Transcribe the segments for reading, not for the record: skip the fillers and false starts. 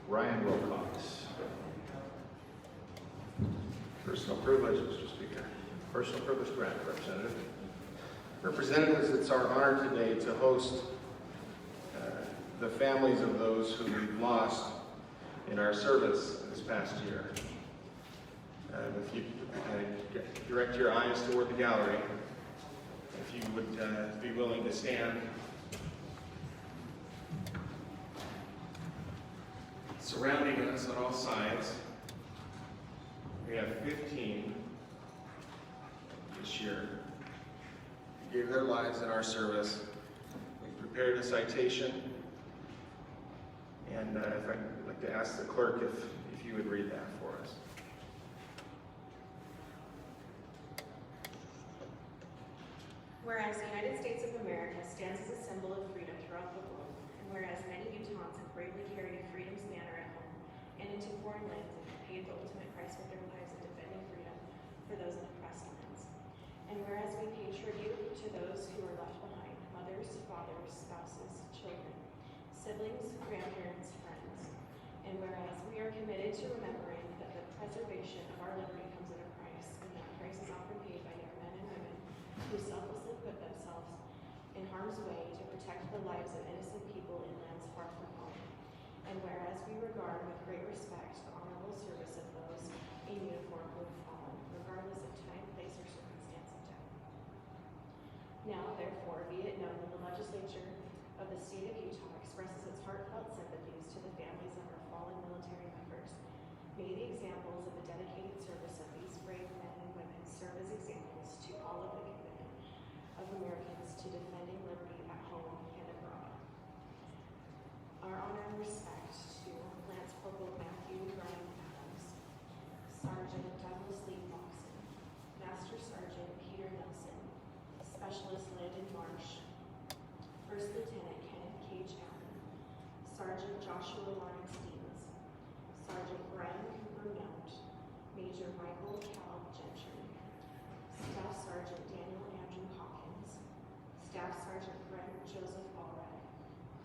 Ryan Wilcox. Personal privilege, Mr. Speaker. Personal privilege granted, Representative. Representatives, it's our honor today to host the families of those who we've lost in our service this past year. If you direct your eyes toward the gallery, if you would be willing to stand. Surrounding us on all sides, we have 15 this year who gave their lives in our service. We prepared a citation, and if I'd like to ask the clerk if you would read that for us. Whereas the United States of America stands as a symbol of freedom throughout the world, and whereas many Utahns have bravely carried freedom's banner at home and into foreign lands and have paid the ultimate price with their lives in defending freedom for those in oppressed lands. And whereas we pay tribute to those who are left behind, mothers, fathers, spouses, children, siblings, grandparents, friends. And whereas we are committed to remembering that the preservation of our liberty comes at a price, and that price is often paid by young men and women who selflessly put themselves in harm's way to protect the lives of innocent people in lands far from home. And whereas we regard with great respect the honorable service of those in uniform who have fallen, regardless of time, place, or circumstance of death. Now, therefore, be it known that the legislature of the state of Utah expresses its heartfelt sympathies to the families of our fallen military members. May the examples of the dedicated service of these brave men and women serve as examples to all of the commitment of Americans to defending liberty at home and abroad. Our honor and respect to Lance Corporal Matthew Ryan Adams, Sergeant Douglas Lee Moxon, Master Sergeant Peter Nelson, Specialist Landon Marsh, First Lieutenant Kenneth Cage Allen, Sergeant Joshua Lawrence Deans, Sergeant Brian Cooper Mount, Major Michael Cal Gentry, Staff Sergeant Daniel Andrew Hawkins, Staff Sergeant Brent Joseph Allred,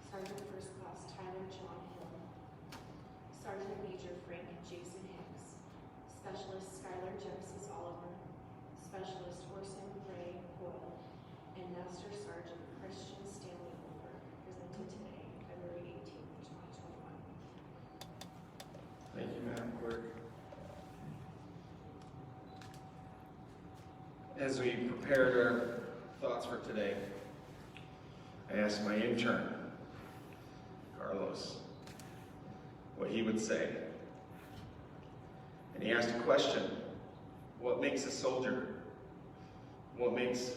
Sergeant First Class Tyler John Hill, Sergeant Major Frank Jason Hicks, Specialist Skylar Genesis Oliver, Specialist Orson Ray Boyle, and Master Sergeant Christian Stanley Holberg, presented today, February 18th, 2021. Thank you, Madam Clerk. As we prepared our thoughts for today, I asked my intern, Carlos, what he would say. And he asked a question: what makes a soldier? What makes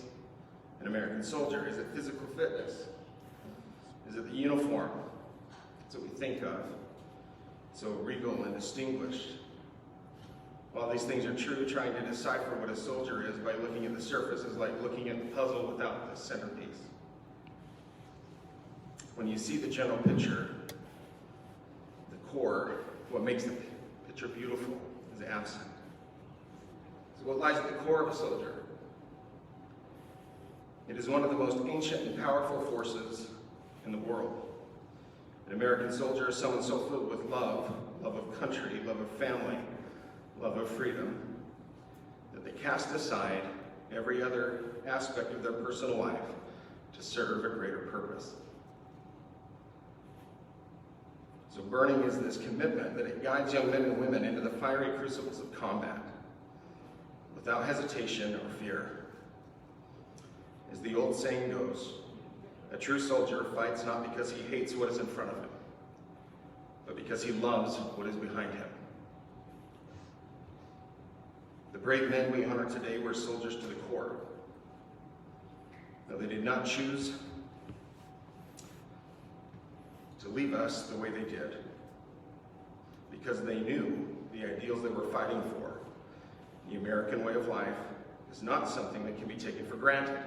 an American soldier? Is it physical fitness? Is it the uniform? That's what we think of. So regal and distinguished. While these things are true, trying to decipher what a soldier is by looking at the surface is like looking at the puzzle without the centerpiece. When you see the general picture, the core, what makes the picture beautiful, is absent. So what lies at the core of a soldier? It is one of the most ancient and powerful forces in the world. An American soldier is someone so filled with love, love of country, love of family, love of freedom, that they cast aside every other aspect of their personal life to serve a greater purpose. So burning is this commitment that it guides young men and women into the fiery crucibles of combat without hesitation or fear. As the old saying goes, a true soldier fights not because he hates what is in front of him, but because he loves what is behind him. The brave men we honor today were soldiers to the core. Though they did not choose to leave us the way they did, because they knew the ideals they were fighting for. The American way of life is not something that can be taken for granted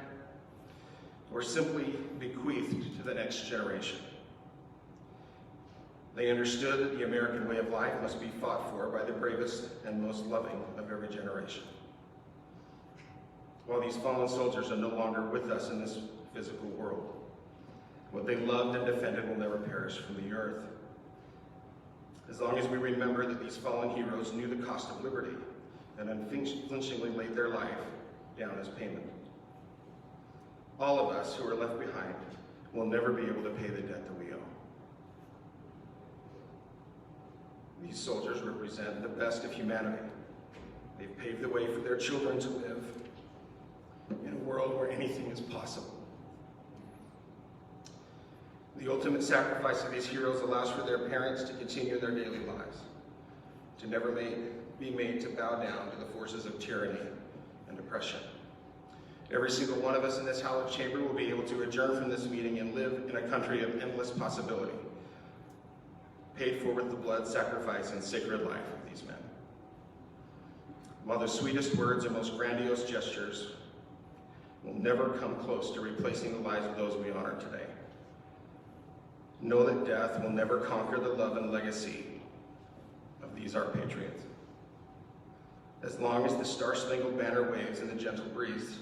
or simply bequeathed to the next generation. They understood that the American way of life must be fought for by the bravest and most loving of every generation. While these fallen soldiers are no longer with us in this physical world, what they loved and defended will never perish from the earth. As As long as we remember that these fallen heroes knew the cost of liberty and unflinchingly laid their life down as payment. All of us who are left behind will never be able to pay the debt that we owe. These soldiers represent the best of humanity. They've paved the way for their children to live in a world where anything is possible. The ultimate sacrifice of these heroes allows for their parents to continue their daily lives, to never be made to bow down to the forces of tyranny and oppression. Every single one of us in this hallowed chamber will be able to adjourn from this meeting and live in a country of endless possibility, paid for with the blood, sacrifice, and sacred life of these men. While the sweetest words and most grandiose gestures will never come close to replacing the lives of those we honor today, know that death will never conquer the love and legacy of these our patriots. As long as the Star-Spangled Banner waves in the gentle breeze,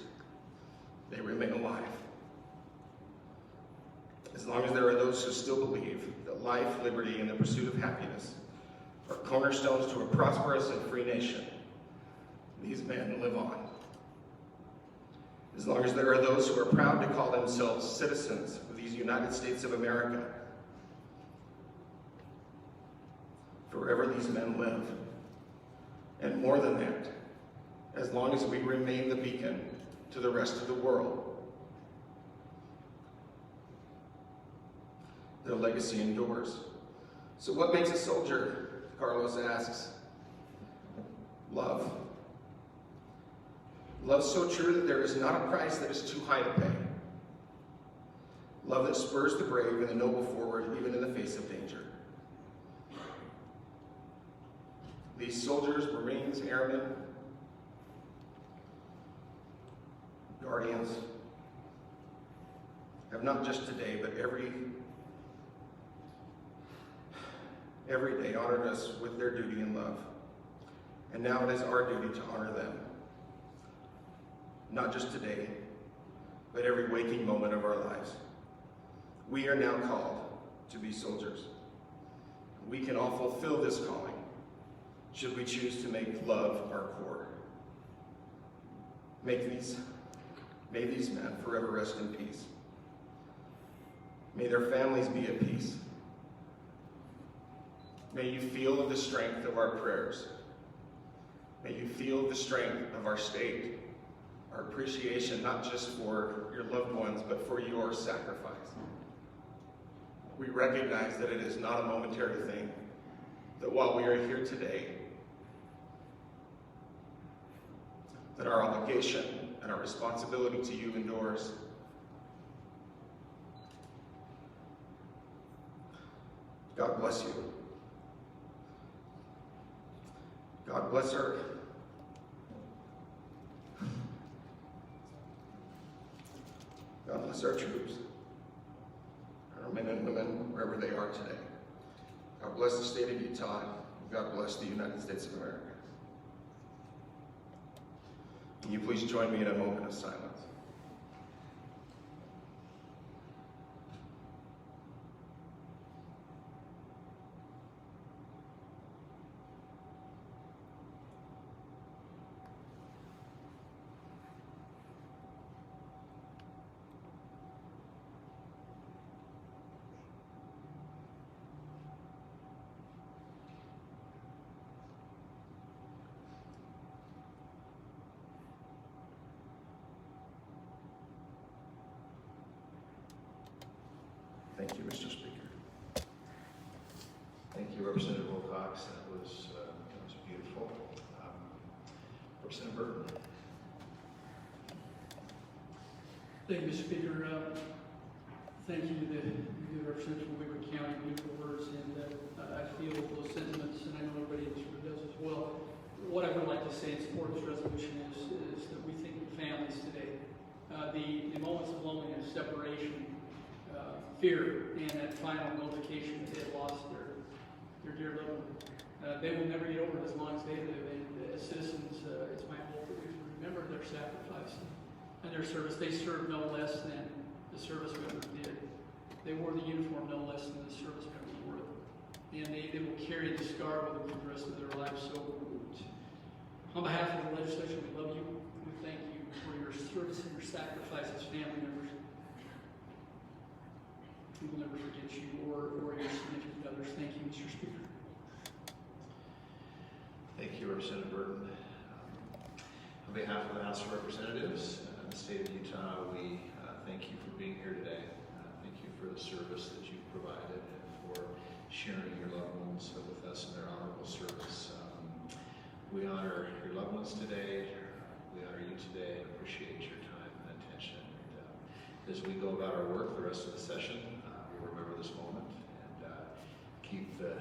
they remain alive. As long as there are those who still believe that life, liberty, and the pursuit of happiness are cornerstones to a prosperous and free nation, these men live on. As long as there are those who are proud to call themselves citizens of these United States of America, forever these men live. And more than that, as long as we remain the beacon to the rest of the world, their legacy endures. So what makes a soldier? Carlos asks. Love. Love so true that there is not a price that is too high to pay. Love that spurs the brave and the noble forward, even in the face of danger. These soldiers, Marines, airmen, guardians, have not just today, but every day honored us with their duty and love. And now it is our duty to honor them. Not just today, but every waking moment of our lives. We are now called to be soldiers. We can all fulfill this calling should we choose to make love our core. May these men forever rest in peace. May their families be at peace. May you feel the strength of our prayers. May you feel the strength of our state, our appreciation not just for your loved ones, but for your sacrifice. We recognize that it is not a momentary thing, that while we are here today, that our obligation and our responsibility to you endures. God bless you. God bless our troops, our men and women, wherever they are today. God bless the state of Utah. God bless the United States of America. Can you please join me in a moment of silence? Thank you, Mr. Speaker. Thank you, Representative Wilcox. That was beautiful. Representative Burton. Thank you, Mr. Speaker. Thank you to the representative from Wilcox County, beautiful words, and I feel those sentiments, and I know everybody in this room does as well. What I would like to say in support of this resolution is that we think of families today. The moments of loneliness, separation, fear, and that final notification that they have lost their dear loved one. They will never get over it as long as they live. And as citizens, it's my hope that we remember their sacrifice and their service. They served no less than the service members did. They wore the uniform no less than the service members wore it. and they will carry the scar with them for the rest of their lives. So, on behalf of the legislature, we love you. We thank you for your service and your sacrifice as family members. We will never forget you or your significant others. Thank you, Mr. Speaker. Thank you, Representative Burton. On behalf of the House of Representatives and the state of Utah, we thank you for being here today. Thank you for the service that you've provided and for sharing your loved ones with us in their honorable service. We honor your loved ones today. We honor you today and appreciate your time and attention. And, as we go about our work the rest of the session, we'll remember this moment and keep the